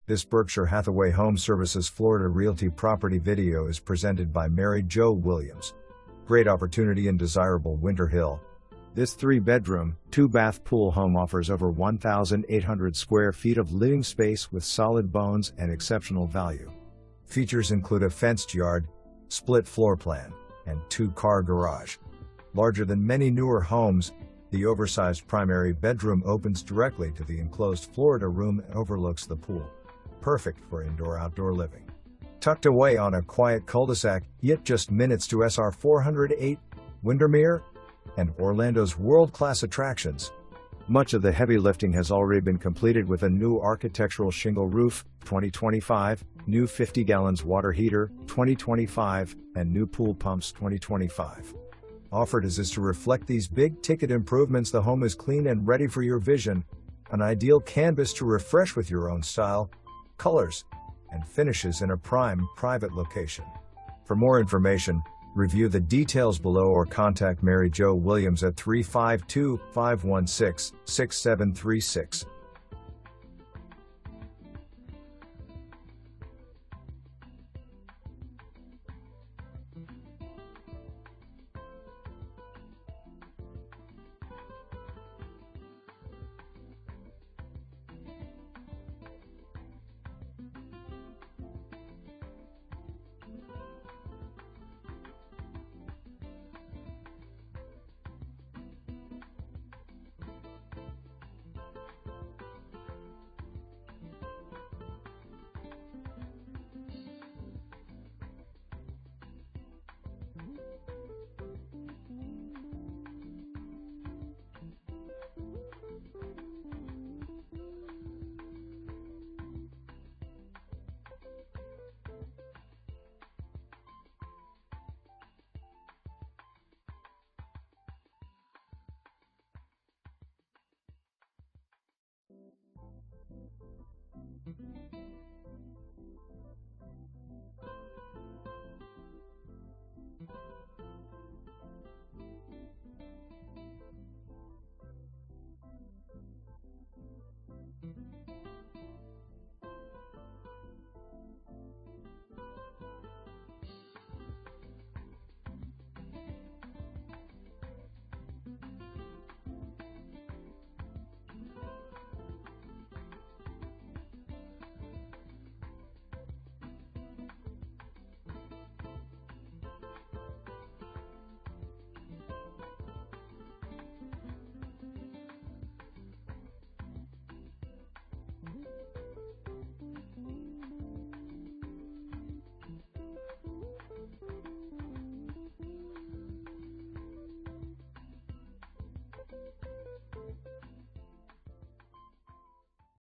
This Berkshire Hathaway HomeServices Florida Realty property video is presented by Mary Jo Williams. Great opportunity in desirable Winter Hill. This 3-bedroom, 2-bath pool home offers over 1,800 square feet of living space with solid bones and exceptional value. Features include a fenced yard, split floor plan, and 2-car garage. Larger than many newer homes, the oversized primary bedroom opens directly to the enclosed Florida room and overlooks the pool. Perfect for indoor-outdoor living. Tucked away on a quiet cul-de-sac, yet just minutes to SR 408, Windermere, and Orlando's world-class attractions. Much of the heavy lifting has already been completed with a new architectural shingle roof, 2025, new 50 gallons water heater, 2025, and new pool pumps, 2025. Offered as is to reflect these big-ticket improvements, the home is clean and ready for your vision, an ideal canvas to refresh with your own style, colors, and finishes in a prime, private location. For more information, review the details below or contact Mary Jo Williams at 352-516-6736.